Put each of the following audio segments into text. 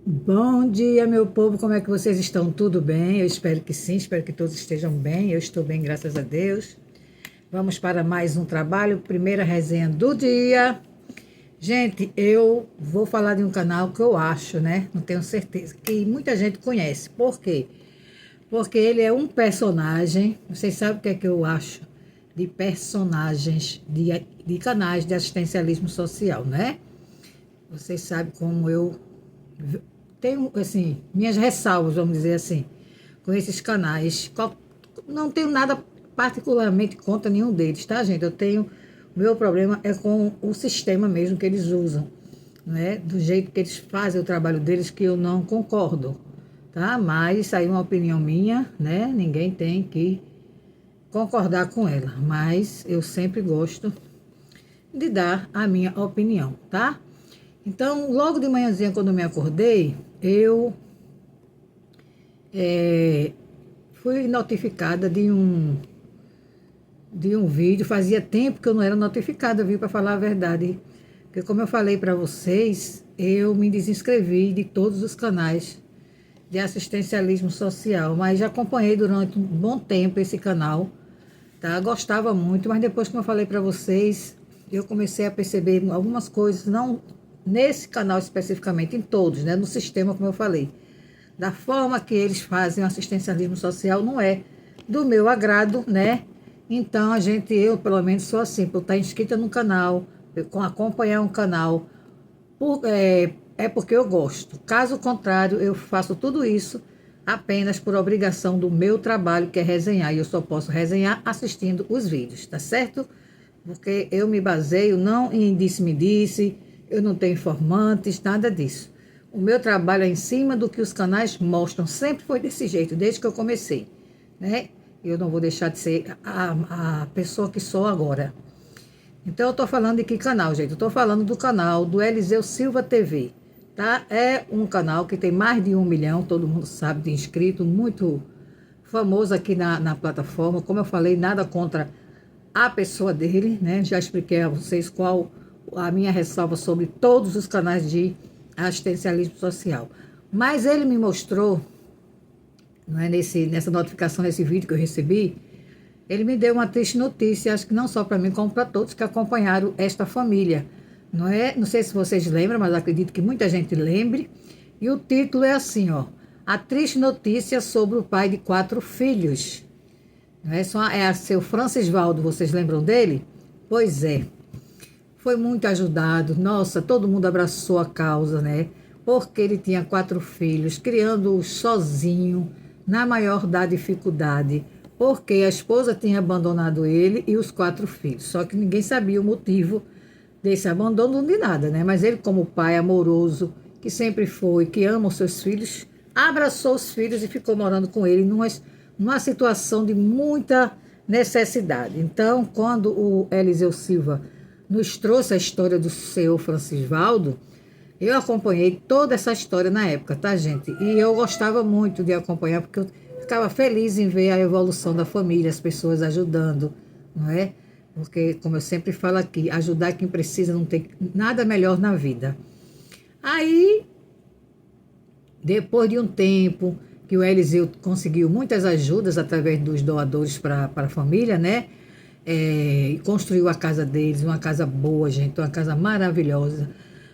Bom dia, meu povo, como é que vocês estão? Tudo bem? Eu espero que sim, espero que todos estejam bem. Eu estou bem, graças a Deus. Vamos para mais um trabalho, primeira resenha do dia. Gente, eu vou falar de um canal que eu acho, né? Não tenho certeza, que muita gente conhece. Por quê? Porque ele é um personagem. Vocês sabem o que é que eu acho de personagens de canais de assistencialismo social, né? Vocês sabem como eu tenho, assim, minhas ressalvas, vamos dizer assim, com esses canais. Não tenho nada particularmente contra nenhum deles, tá, gente? O meu problema é com o sistema mesmo que eles usam, né? Do jeito que eles fazem o trabalho deles, que eu não concordo, tá? Mas isso aí é uma opinião minha, né? Ninguém tem que concordar com ela, mas eu sempre gosto de dar a minha opinião, tá? Então, logo de manhãzinha, quando eu me acordei, eu fui notificada de um vídeo. Fazia tempo que eu não era notificada, viu, para falar a verdade. Porque, como eu falei para vocês, eu me desinscrevi de todos os canais de assistencialismo social, mas já acompanhei durante um bom tempo esse canal, tá? Gostava muito, mas depois, como eu falei para vocês, eu comecei a perceber algumas coisas, não nesse canal especificamente, em todos, né? No sistema, como eu falei. Da forma que eles fazem o assistencialismo social não é do meu agrado, né? Então, eu pelo menos sou assim, por estar inscrita no canal, com acompanhar um canal, é porque eu gosto. Caso contrário, eu faço tudo isso apenas por obrigação do meu trabalho, que é resenhar, e eu só posso resenhar assistindo os vídeos, tá certo? Porque eu me baseio não em disse-me-disse, eu não tenho informantes, nada disso. O meu trabalho é em cima do que os canais mostram, sempre foi desse jeito, desde que eu comecei, né? Eu não vou deixar de ser a pessoa que sou agora. Então, eu estou falando de que canal, gente? Eu estou falando do canal do Eliseu Silva TV, tá? É um canal que tem mais de 1 milhão, todo mundo sabe, de inscrito, muito famoso aqui na plataforma. Como eu falei, nada contra a pessoa dele, né? Já expliquei a vocês qual a minha ressalva sobre todos os canais de assistencialismo social. Mas ele me mostrou, não é, nessa notificação, nesse vídeo que eu recebi, ele me deu uma triste notícia, acho que não só para mim, como para todos que acompanharam esta família. Não é? Não sei se vocês lembram, mas acredito que muita gente lembre. E o título é assim, ó: A triste notícia sobre o pai de 4 filhos. Não é só é a seu Francisvaldo, vocês lembram dele? Pois é. Foi muito ajudado. Nossa, todo mundo abraçou a causa, né? Porque ele tinha 4 filhos, criando-os sozinho, na maior da dificuldade. Porque a esposa tinha abandonado ele e os 4 filhos. Só que ninguém sabia o motivo desse abandono de nada, né? Mas ele, como pai amoroso, que sempre foi, que ama os seus filhos, abraçou os filhos e ficou morando com ele numa situação de muita necessidade. Então, quando o Eliseu Silva nos trouxe a história do seu Francisvaldo, eu acompanhei toda essa história na época, tá, gente? E eu gostava muito de acompanhar, porque eu ficava feliz em ver a evolução da família, as pessoas ajudando, não é? Porque, como eu sempre falo aqui, ajudar quem precisa não tem nada melhor na vida. Aí, depois de um tempo que o Eliseu conseguiu muitas ajudas através dos doadores para a família, né? Construiu a casa deles, uma casa boa, gente, uma casa maravilhosa.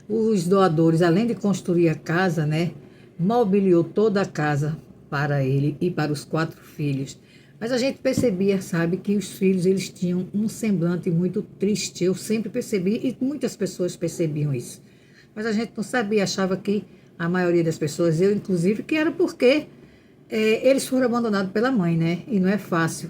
Os doadores, além de construir a casa, né, mobiliou toda a casa para ele e para os 4 filhos. Mas a gente percebia, sabe, que os filhos eles tinham um semblante muito triste. Eu sempre percebi e muitas pessoas percebiam isso. Mas a gente não sabia, achava que a maioria das pessoas, eu inclusive, que era porque eles foram abandonados pela mãe, né? E não é fácil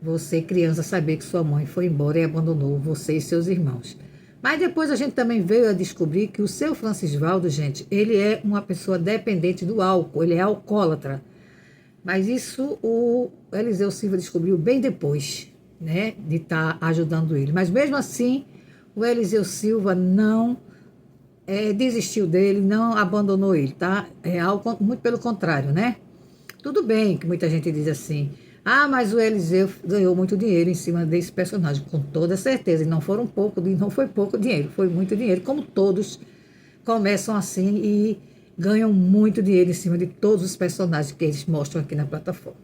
você, criança, saber que sua mãe foi embora e abandonou você e seus irmãos. Mas depois a gente também veio a descobrir que o seu Francisvaldo, gente, ele é uma pessoa dependente do álcool, ele é alcoólatra. Mas isso o Eliseu Silva descobriu bem depois, né, de estar ajudando ele. Mas mesmo assim, o Eliseu Silva não desistiu dele, não abandonou ele, tá? Muito pelo contrário, né? Tudo bem que muita gente diz assim: ah, mas o Eliseu ganhou muito dinheiro em cima desse personagem, com toda certeza. E não foi pouco dinheiro, foi muito dinheiro, como todos começam assim ganham muito dinheiro em cima de todos os personagens que eles mostram aqui na plataforma.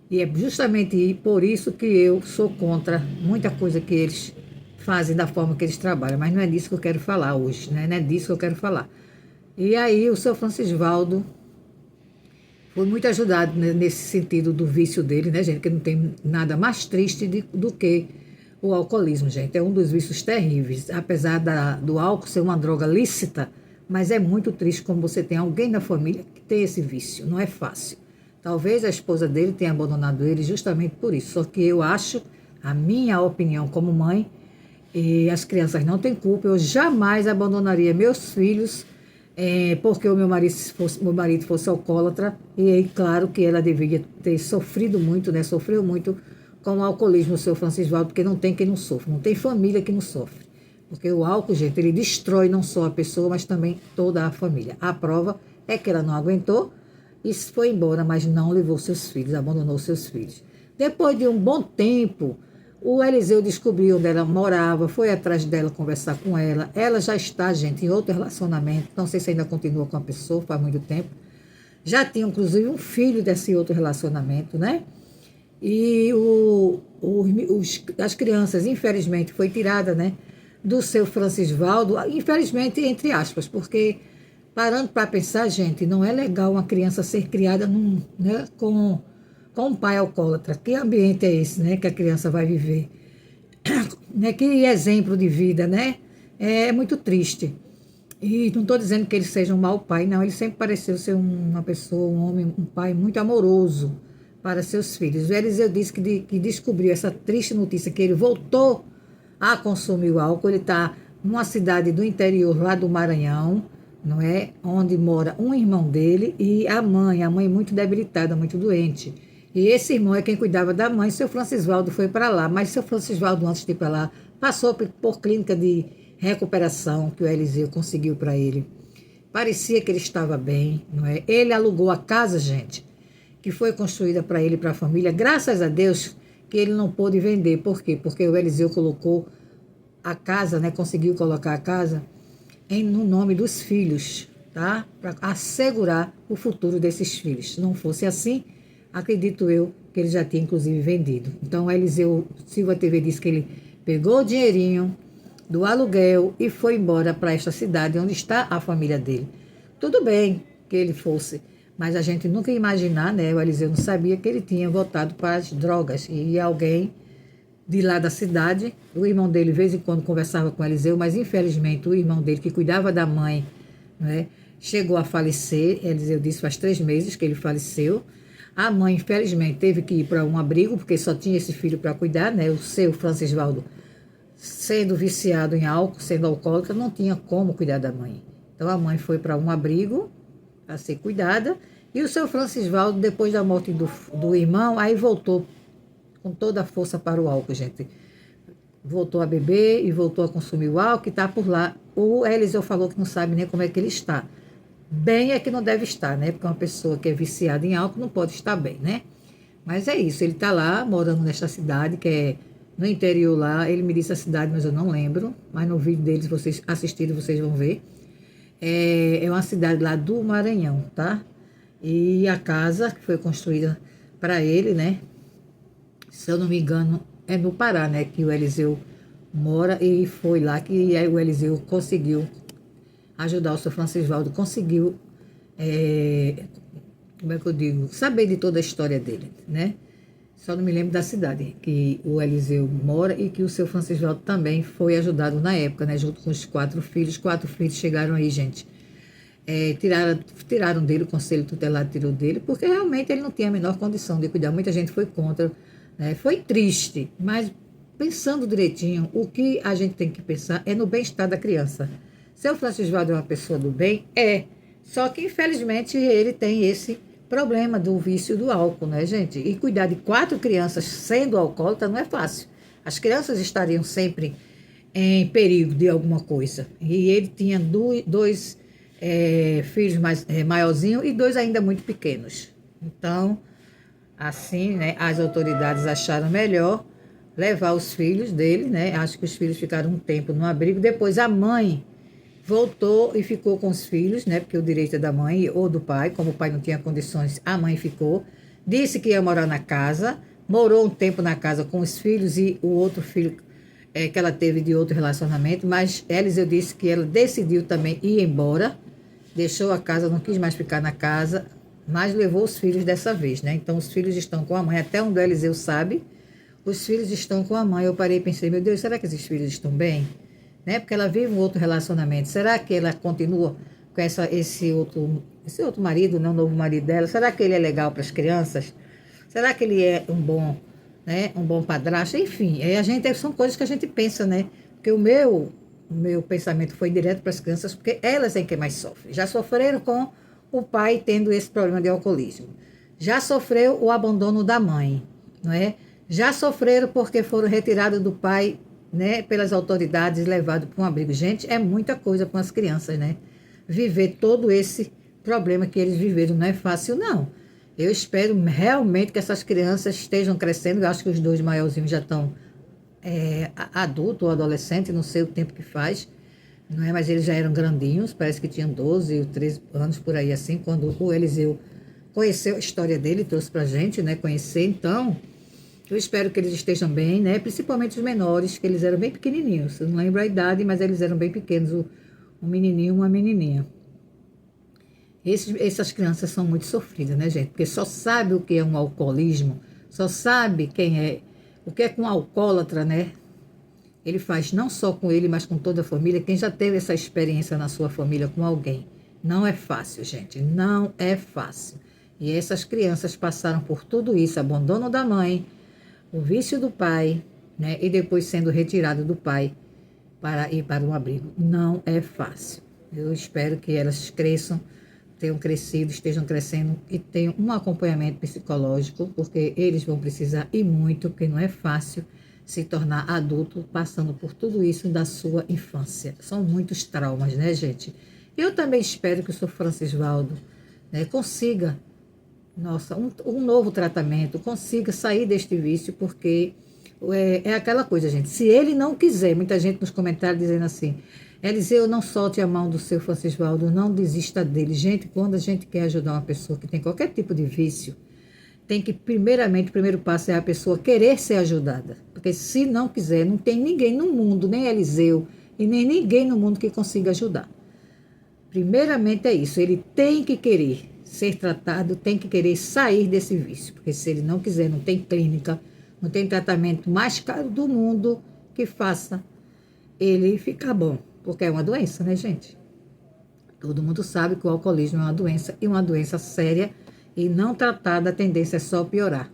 E é justamente por isso que eu sou contra muita coisa que eles fazem da forma que eles trabalham. Mas não é disso que eu quero falar hoje, né? Não é disso que eu quero falar. E aí o seu Francisvaldo foi muito ajudado nesse sentido do vício dele, né, gente? Que não tem nada mais triste do que o alcoolismo, gente. É um dos vícios terríveis. Apesar do álcool ser uma droga lícita, mas é muito triste como você tem alguém na família que tem esse vício. Não é fácil. Talvez a esposa dele tenha abandonado ele justamente por isso. Só que eu acho, a minha opinião como mãe, e as crianças não têm culpa, eu jamais abandonaria meus filhos porque o meu marido fosse alcoólatra, e aí, claro que ela deveria ter sofrido muito, né? Sofreu muito com o alcoolismo, o seu Francisvaldo, porque não tem quem não sofre, não tem família que não sofre. Porque o álcool, gente, ele destrói não só a pessoa, mas também toda a família. A prova é que ela não aguentou e foi embora, mas não levou seus filhos, abandonou seus filhos. Depois de um bom tempo, o Eliseu descobriu onde ela morava, foi atrás dela conversar com ela. Ela já está, gente, em outro relacionamento. Não sei se ainda continua com a pessoa, faz muito tempo. Já tinha, inclusive, um filho desse outro relacionamento, né? E as crianças, infelizmente, foi tirada, né, do seu Francisvaldo, infelizmente, entre aspas, porque, parando para pensar, gente, não é legal uma criança ser criada né, com um pai alcoólatra. Que ambiente é esse, né, que a criança vai viver? Né, que exemplo de vida, né? É muito triste. E não estou dizendo que ele seja um mau pai, não. Ele sempre pareceu ser uma pessoa, um homem, um pai muito amoroso para seus filhos. O Eliseu disse que descobriu essa triste notícia, que ele voltou a consumir o álcool. Ele está numa cidade do interior, lá do Maranhão, não é? Onde mora um irmão dele e a mãe muito debilitada, muito doente. E esse irmão é quem cuidava da mãe. Seu Francisvaldo foi para lá, mas seu Francisvaldo, antes de ir para lá, passou por clínica de recuperação que o Eliseu conseguiu para ele. Parecia que ele estava bem, não é? Ele alugou a casa, gente, que foi construída para ele e para a família. Graças a Deus que ele não pôde vender. Por quê? Porque o Eliseu colocou a casa, né? Conseguiu colocar a casa no nome dos filhos, tá? Para assegurar o futuro desses filhos. Se não fosse assim, acredito eu que ele já tinha, inclusive, vendido. Então, o Eliseu Silva TV disse que ele pegou o dinheirinho do aluguel e foi embora para esta cidade onde está a família dele. Tudo bem que ele fosse, mas a gente nunca ia imaginar, né? O Eliseu não sabia que ele tinha voltado para as drogas. E alguém de lá da cidade, o irmão dele, de vez em quando, conversava com o Eliseu, mas infelizmente o irmão dele, que cuidava da mãe, né, chegou a falecer. Eliseu disse faz 3 meses que ele faleceu. A mãe, infelizmente, teve que ir para um abrigo, porque só tinha esse filho para cuidar, né? O seu Francisvaldo, sendo viciado em álcool, sendo alcoólatra, não tinha como cuidar da mãe. Então a mãe foi para um abrigo a ser cuidada, e o seu Francisvaldo, depois da morte do irmão, aí voltou com toda a força para o álcool, gente. Voltou a beber e voltou a consumir o álcool e está por lá. O Eliseu falou que não sabe nem como é que ele está. Bem é que não deve estar, né? Porque uma pessoa que é viciada em álcool não pode estar bem, né? Mas é isso, ele está lá, morando nesta cidade, que é no interior lá. Ele me disse a cidade, mas eu não lembro. Mas no vídeo deles, vocês assistirem, vocês vão ver. É uma cidade lá do Maranhão, tá? E a casa que foi construída para ele, né? Se eu não me engano, é no Pará, né? Que o Eliseu mora, e foi lá que o Eliseu conseguiu ajudar o seu Francisvaldo, conseguiu, como é que eu digo, saber de toda a história dele, né? Só não me lembro da cidade que o Eliseu mora e que o seu Francisvaldo também foi ajudado na época, né? Junto com os 4 filhos. 4 filhos chegaram aí, gente. Tiraram dele, o conselho tutelar tirou dele, porque realmente ele não tinha a menor condição de cuidar. Muita gente foi contra, né? Foi triste, mas pensando direitinho, o que a gente tem que pensar é no bem-estar da criança. Seu Francisvaldo é uma pessoa do bem? É. Só que, infelizmente, ele tem esse problema do vício do álcool, né, gente? E cuidar de 4 crianças sendo alcoólatra não é fácil. As crianças estariam sempre em perigo de alguma coisa. E ele tinha 2 filhos maiorzinhos e 2 ainda muito pequenos. Então, assim, né, as autoridades acharam melhor levar os filhos dele, né? Acho que os filhos ficaram um tempo no abrigo. Depois a mãe voltou e ficou com os filhos, né? Porque o direito é da mãe ou do pai. Como o pai não tinha condições, a mãe ficou. Disse que ia morar na casa. Morou um tempo na casa com os filhos e o outro filho que ela teve de outro relacionamento. Mas Eliseu disse que ela decidiu também ir embora. Deixou a casa, não quis mais ficar na casa, mas levou os filhos dessa vez, né? Então os filhos estão com a mãe, até onde o Eliseu sabe. Os filhos estão com a mãe. Eu parei e pensei, meu Deus, será que esses filhos estão bem? Né? Porque ela vive um outro relacionamento. Será que ela continua com esse outro marido, não o novo marido dela? Será que ele é legal para as crianças? Será que ele é um bom padrasto? Enfim, são coisas que a gente pensa, né? Porque o meu pensamento foi direto para as crianças, porque elas é quem mais sofrem. Já sofreram com o pai tendo esse problema de alcoolismo. Já sofreu o abandono da mãe, não é? Já sofreram porque foram retirados do pai, né, pelas autoridades, levados para um abrigo. Gente, é muita coisa para as crianças, né? Viver todo esse problema que eles viveram não é fácil, não. Eu espero realmente que essas crianças estejam crescendo. Eu acho que os dois maiorzinhos já estão adulto ou adolescente, não sei o tempo que faz, não é? Mas eles já eram grandinhos, parece que tinham 12 ou 13 anos por aí assim, quando o Eliseu conheceu a história dele, trouxe pra gente, né, conhecer. Então, eu espero que eles estejam bem, né, principalmente os menores, que eles eram bem pequenininhos, eu não lembro a idade, mas eles eram bem pequenos, um menininho e uma menininha. Essas crianças são muito sofridas, né, gente? Porque só sabe o que é um alcoolismo, só sabe o que é que um alcoólatra, né? Ele faz não só com ele, mas com toda a família. Quem já teve essa experiência na sua família com alguém. Não é fácil, gente, não é fácil. E essas crianças passaram por tudo isso, abandono da mãe, o vício do pai, né? E depois sendo retirado do pai para ir para um abrigo. Não é fácil. Eu espero que elas cresçam, tenham crescido, estejam crescendo e tenham um acompanhamento psicológico, porque eles vão precisar e muito, porque não é fácil se tornar adulto passando por tudo isso da sua infância. São muitos traumas, né, gente? Eu também espero que o Sr. Francisvaldo, né, consiga, um novo tratamento, consiga sair deste vício, porque é aquela coisa, gente. Se ele não quiser, muita gente nos comentários dizendo assim, Eliseu, não solte a mão do seu Francisvaldo, não desista dele. Gente, quando a gente quer ajudar uma pessoa que tem qualquer tipo de vício, tem que, primeiramente, o primeiro passo é a pessoa querer ser ajudada. Porque se não quiser, não tem ninguém no mundo, nem Eliseu, e nem ninguém no mundo que consiga ajudar. Primeiramente é isso, ele tem que querer ser tratado, tem que querer sair desse vício. Porque se ele não quiser, não tem clínica, não tem tratamento mais caro do mundo que faça ele ficar bom. Porque é uma doença, né, gente? Todo mundo sabe que o alcoolismo é uma doença, e uma doença séria, e não tratada, a tendência é só piorar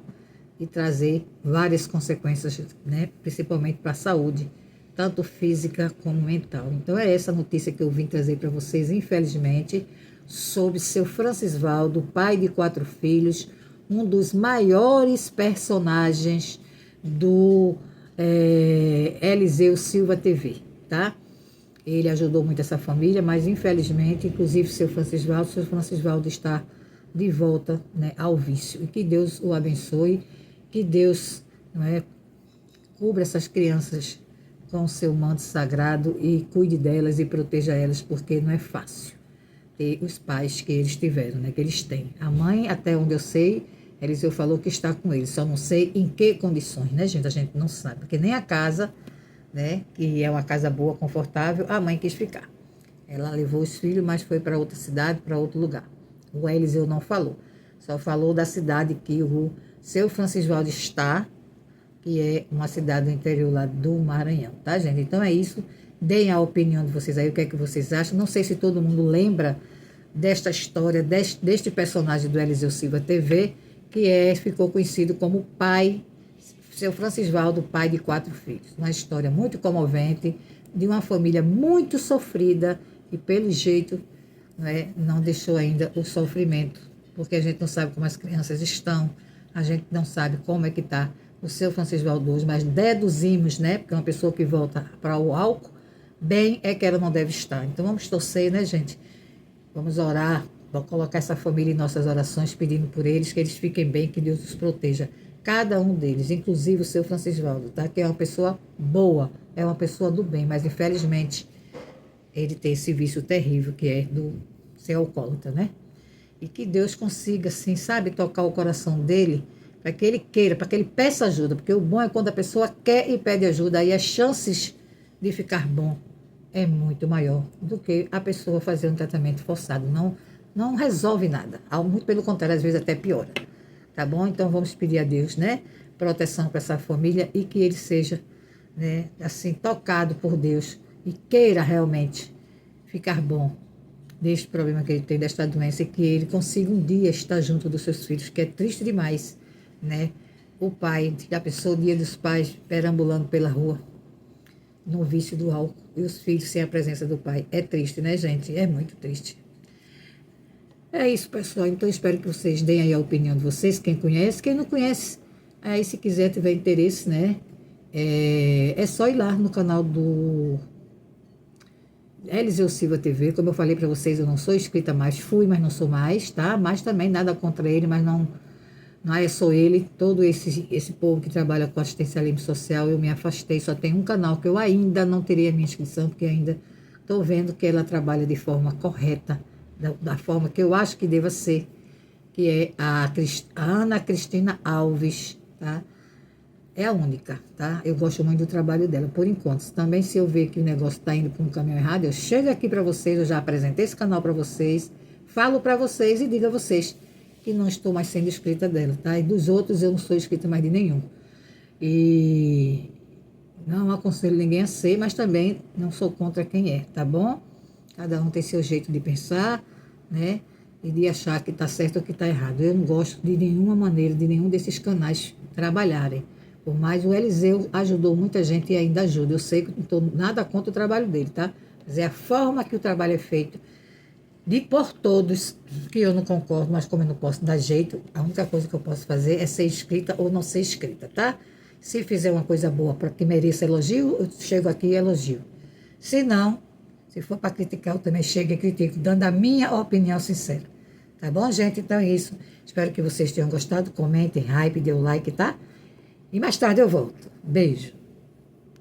e trazer várias consequências, né, principalmente para a saúde, tanto física como mental. Então é essa notícia que eu vim trazer para vocês, infelizmente, sobre seu Francisvaldo, pai de 4 filhos, um dos maiores personagens do Eliseu Silva TV, tá? Ele ajudou muito essa família, mas infelizmente, inclusive seu Francisvaldo está de volta, né, ao vício. E que Deus o abençoe, que Deus, não é, cubra essas crianças com o seu manto sagrado e cuide delas e proteja elas, porque não é fácil ter os pais que eles tiveram, né, que eles têm. A mãe, até onde eu sei, Eliseu falou que está com eles, só não sei em que condições, né, gente? A gente não sabe, porque nem a casa, né, que é uma casa boa, confortável, a mãe quis ficar. Ela levou os filhos, mas foi para outra cidade, para outro lugar. O Eliseu não falou, só falou da cidade que o seu Francisvaldo está, que é uma cidade do interior lá do Maranhão, tá, gente? Então é isso, deem a opinião de vocês aí, o que é que vocês acham. Não sei se todo mundo lembra desta história, deste personagem do Eliseu Silva TV, que ficou conhecido como pai, seu Francisvaldo, pai de 4 filhos. Uma história muito comovente, de uma família muito sofrida, e pelo jeito, não deixou ainda o sofrimento, porque a gente não sabe como as crianças estão, a gente não sabe como é que está o seu Francisvaldo hoje, mas deduzimos, né, porque uma pessoa que volta para o álcool, bem é que ela não deve estar. Então vamos torcer, né, gente? Vamos orar, vamos colocar essa família em nossas orações, pedindo por eles, que eles fiquem bem, que Deus os proteja. Cada um deles, inclusive o seu Francisvaldo, tá? Que é uma pessoa boa, é uma pessoa do bem, mas infelizmente ele ter esse vício terrível que é do ser alcoólatra, né? E que Deus consiga, assim, sabe, tocar o coração dele, para que ele queira, para que ele peça ajuda, porque o bom é quando a pessoa quer e pede ajuda, aí as chances de ficar bom é muito maior do que a pessoa fazer um tratamento forçado. Não resolve nada, muito pelo contrário, às vezes até piora. Tá bom? Então vamos pedir a Deus, né? Proteção para essa família e que ele seja, né, assim, tocado por Deus e queira realmente ficar bom deste problema que ele tem, desta doença, e que ele consiga um dia estar junto dos seus filhos, que é triste demais, né? O pai, da pessoa, o dia dos pais, perambulando pela rua, no vício do álcool, e os filhos sem a presença do pai. É triste, né, gente? É muito triste. É isso, pessoal. Então, espero que vocês deem aí a opinião de vocês, quem conhece, quem não conhece. Aí, se quiser, tiver interesse, né? É só ir lá no canal do Eliseu Silva TV. Como eu falei para vocês, eu não sou inscrita mais, fui, mas não sou mais, tá? Mas também nada contra ele, mas não é só ele. Todo esse povo que trabalha com assistencialismo social, eu me afastei. Só tem um canal que eu ainda não teria minha inscrição, porque ainda estou vendo que ela trabalha de forma correta, da forma que eu acho que deva ser, que é a Ana Cristina Alves, tá? É a única, tá? Eu gosto muito do trabalho dela, por enquanto. Também, se eu ver que o negócio está indo para um caminho errado, eu chego aqui para vocês, eu já apresentei esse canal para vocês, falo para vocês e digo a vocês que não estou mais sendo inscrita dela, tá? E dos outros eu não sou inscrita mais de nenhum. E não aconselho ninguém a ser, mas também não sou contra quem é, tá bom? Cada um tem seu jeito de pensar, né? E de achar que está certo ou que está errado. Eu não gosto de nenhuma maneira, de nenhum desses canais trabalharem. Por mais o Eliseu ajudou muita gente e ainda ajuda. Eu sei que não estou nada contra o trabalho dele, tá? Mas é a forma que o trabalho é feito, de por todos, que eu não concordo, mas como eu não posso dar jeito, a única coisa que eu posso fazer é ser inscrita ou não ser inscrita, tá? Se fizer uma coisa boa para que mereça elogio, eu chego aqui e elogio. Se não, se for para criticar, eu também chego e critico, dando a minha opinião sincera. Tá bom, gente? Então é isso. Espero que vocês tenham gostado. Comentem, hype, dê o like, tá? E mais tarde eu volto. Beijo.